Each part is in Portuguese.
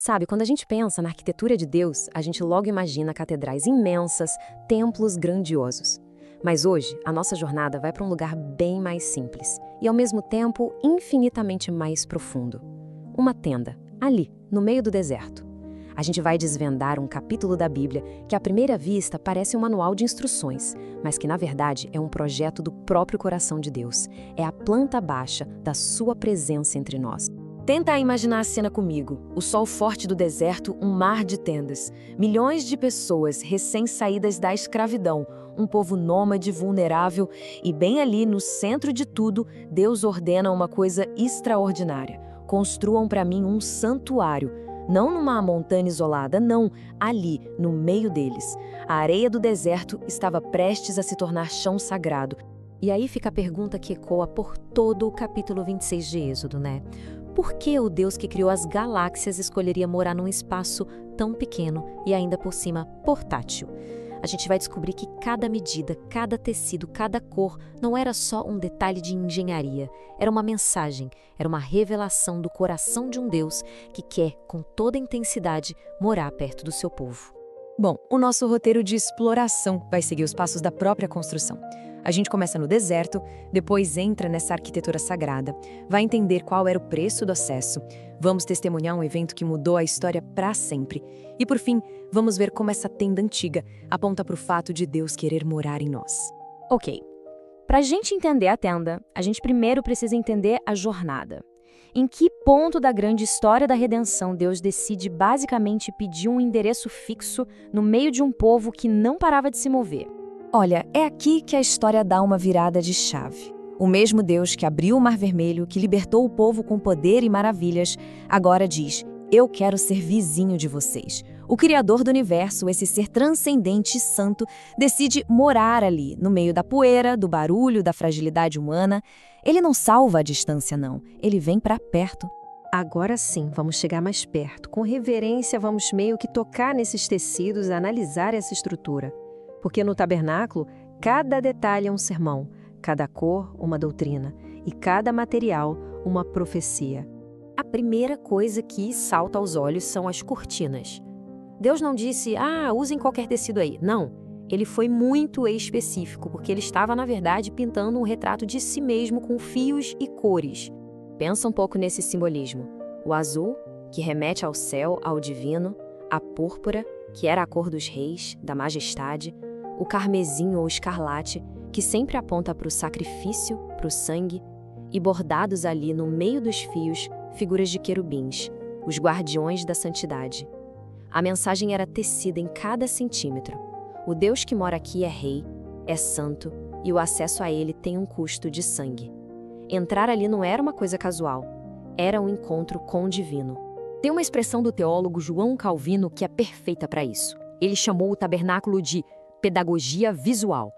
Sabe, quando a gente pensa na arquitetura de Deus, a gente logo imagina catedrais imensas, templos grandiosos. Mas hoje, a nossa jornada vai para um lugar bem mais simples e, ao mesmo tempo, infinitamente mais profundo. Uma tenda, ali, no meio do deserto. A gente vai desvendar um capítulo da Bíblia que, à primeira vista, parece um manual de instruções, mas que, na verdade, é um projeto do próprio coração de Deus. É a planta baixa da sua presença entre nós. Tenta imaginar a cena comigo. O sol forte do deserto, um mar de tendas. Milhões de pessoas recém-saídas da escravidão. Um povo nômade vulnerável. E bem ali, no centro de tudo, Deus ordena uma coisa extraordinária. Construam para mim um santuário. Não numa montanha isolada, não. Ali, no meio deles. A areia do deserto estava prestes a se tornar chão sagrado. E aí fica a pergunta que ecoa por todo o capítulo 26 de Êxodo, né? Por que o Deus que criou as galáxias escolheria morar num espaço tão pequeno e ainda por cima portátil? A gente vai descobrir que cada medida, cada tecido, cada cor não era só um detalhe de engenharia. Era uma mensagem, era uma revelação do coração de um Deus que quer, com toda intensidade, morar perto do seu povo. Bom, o nosso roteiro de exploração vai seguir os passos da própria construção. A gente começa no deserto, depois entra nessa arquitetura sagrada, vai entender qual era o preço do acesso, vamos testemunhar um evento que mudou a história para sempre. E por fim, vamos ver como essa tenda antiga aponta para o fato de Deus querer morar em nós. Ok, para a gente entender a tenda, a gente primeiro precisa entender a jornada. Em que ponto da grande história da redenção Deus decide basicamente pedir um endereço fixo no meio de um povo que não parava de se mover? Olha, é aqui que a história dá uma virada de chave. O mesmo Deus que abriu o Mar Vermelho, que libertou o povo com poder e maravilhas, agora diz: eu quero ser vizinho de vocês. O Criador do Universo, esse ser transcendente e santo, decide morar ali, no meio da poeira, do barulho, da fragilidade humana. Ele não salva a distância, não. Ele vem para perto. Agora sim, vamos chegar mais perto. Com reverência, vamos meio que tocar nesses tecidos, analisar essa estrutura. Porque no tabernáculo, cada detalhe é um sermão, cada cor, uma doutrina, e cada material, uma profecia. A primeira coisa que salta aos olhos são as cortinas. Deus não disse, usem qualquer tecido aí. Não, ele foi muito específico, porque ele estava, na verdade, pintando um retrato de si mesmo com fios e cores. Pensa um pouco nesse simbolismo. O azul, que remete ao céu, ao divino, a púrpura, que era a cor dos reis, da majestade, o carmesim ou escarlate, que sempre aponta para o sacrifício, para o sangue, e bordados ali no meio dos fios, figuras de querubins, os guardiões da santidade. A mensagem era tecida em cada centímetro. O Deus que mora aqui é rei, é santo, e o acesso a ele tem um custo de sangue. Entrar ali não era uma coisa casual, era um encontro com o divino. Tem uma expressão do teólogo João Calvino que é perfeita para isso. Ele chamou o tabernáculo de pedagogia visual.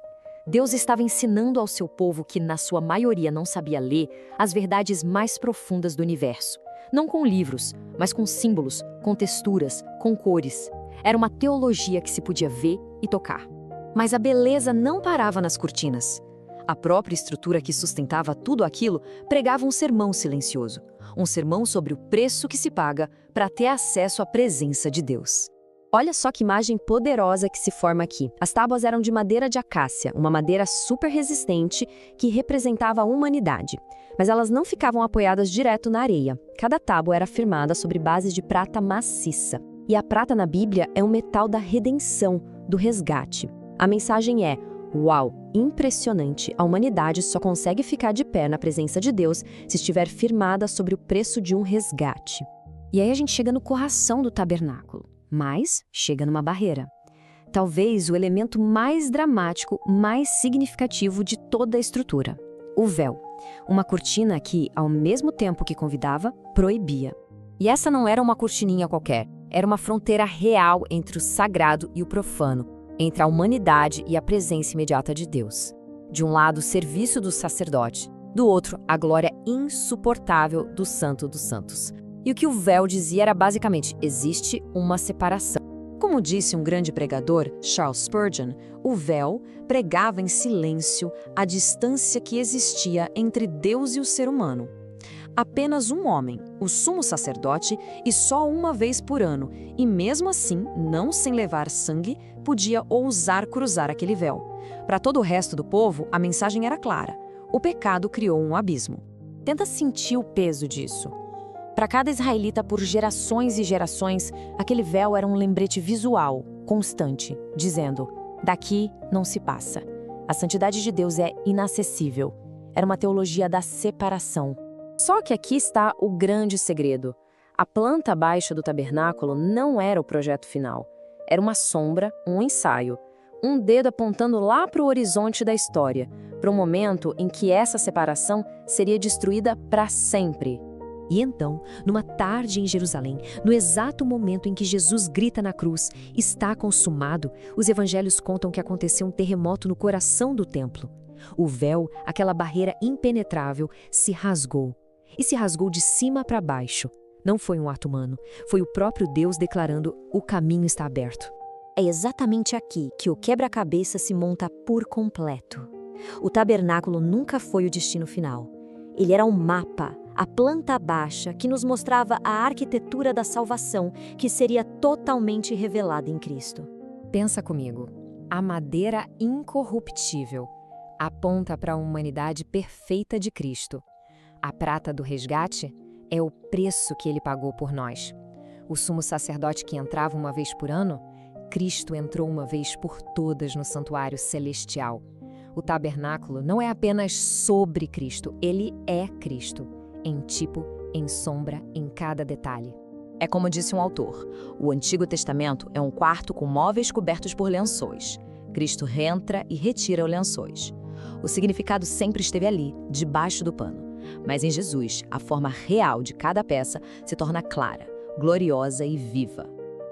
Deus estava ensinando ao seu povo, que na sua maioria não sabia ler, as verdades mais profundas do universo. Não com livros, mas com símbolos, com texturas, com cores. Era uma teologia que se podia ver e tocar. Mas a beleza não parava nas cortinas. A própria estrutura que sustentava tudo aquilo pregava um sermão silencioso. Um sermão sobre o preço que se paga para ter acesso à presença de Deus. Olha só que imagem poderosa que se forma aqui. As tábuas eram de madeira de acácia, uma madeira super resistente que representava a humanidade. Mas elas não ficavam apoiadas direto na areia. Cada tábua era firmada sobre bases de prata maciça. E a prata na Bíblia é um metal da redenção, do resgate. A mensagem é: uau, impressionante, a humanidade só consegue ficar de pé na presença de Deus se estiver firmada sobre o preço de um resgate. E aí a gente chega no coração do tabernáculo. Mas chega numa barreira. Talvez o elemento mais dramático, mais significativo de toda a estrutura. O véu. Uma cortina que, ao mesmo tempo que convidava, proibia. E essa não era uma cortininha qualquer. Era uma fronteira real entre o sagrado e o profano, entre a humanidade e a presença imediata de Deus. De um lado, o serviço do sacerdote. Do outro, a glória insuportável do Santo dos Santos. E o que o véu dizia era basicamente: existe uma separação. Como disse um grande pregador, Charles Spurgeon, o véu pregava em silêncio a distância que existia entre Deus e o ser humano. apenas um homem, o sumo sacerdote, e só uma vez por ano, e mesmo assim, não sem levar sangue, podia ousar cruzar aquele véu. Para todo o resto do povo, a mensagem era clara: o pecado criou um abismo. Tenta sentir o peso disso. Para cada israelita, por gerações e gerações, aquele véu era um lembrete visual, constante, dizendo: daqui não se passa. A santidade de Deus é inacessível. Era uma teologia da separação. Só que aqui está o grande segredo. A planta baixa do tabernáculo não era o projeto final. Era uma sombra, um ensaio. Um dedo apontando lá para o horizonte da história, para um momento em que essa separação seria destruída para sempre. E então, numa tarde em Jerusalém, no exato momento em que Jesus grita na cruz, está consumado, os evangelhos contam que aconteceu um terremoto no coração do templo. O véu, aquela barreira impenetrável, se rasgou. E se rasgou de cima para baixo. Não foi um ato humano, foi o próprio Deus declarando: o caminho está aberto. É exatamente aqui que o quebra-cabeça se monta por completo. O tabernáculo nunca foi o destino final. Ele era um mapa, a planta baixa que nos mostrava a arquitetura da salvação que seria totalmente revelada em Cristo. Pensa comigo, a madeira incorruptível aponta para a humanidade perfeita de Cristo. A prata do resgate é o preço que ele pagou por nós. O sumo sacerdote que entrava uma vez por ano, Cristo entrou uma vez por todas no santuário celestial. O tabernáculo não é apenas sobre Cristo, ele é Cristo, em tipo, em sombra, em cada detalhe. É como disse um autor: o Antigo Testamento é um quarto com móveis cobertos por lençóis. Cristo entra e retira os lençóis. O significado sempre esteve ali, debaixo do pano. Mas em Jesus, a forma real de cada peça se torna clara, gloriosa e viva.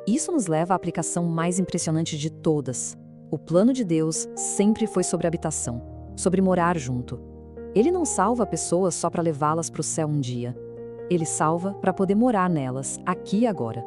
Isso nos leva à aplicação mais impressionante de todas. O plano de Deus sempre foi sobre habitação, sobre morar junto. Ele não salva pessoas só para levá-las para o céu um dia. Ele salva para poder morar nelas, aqui e agora.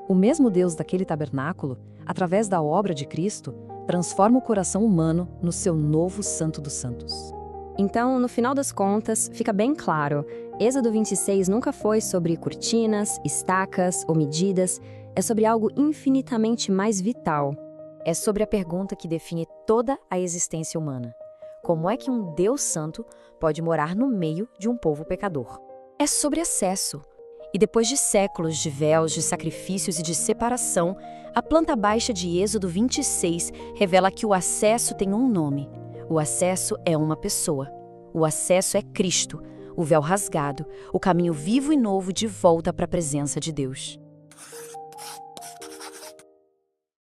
O mesmo Deus daquele tabernáculo, através da obra de Cristo, transforma o coração humano no seu novo Santo dos Santos. Então, no final das contas, fica bem claro, Êxodo 26 nunca foi sobre cortinas, estacas ou medidas, é sobre algo infinitamente mais vital. É sobre a pergunta que define toda a existência humana. Como é que um Deus santo pode morar no meio de um povo pecador? É sobre acesso. E depois de séculos de véus, de sacrifícios e de separação, a planta baixa de Êxodo 26 revela que o acesso tem um nome. O acesso é uma pessoa. O acesso é Cristo, o véu rasgado, o caminho vivo e novo de volta para a presença de Deus.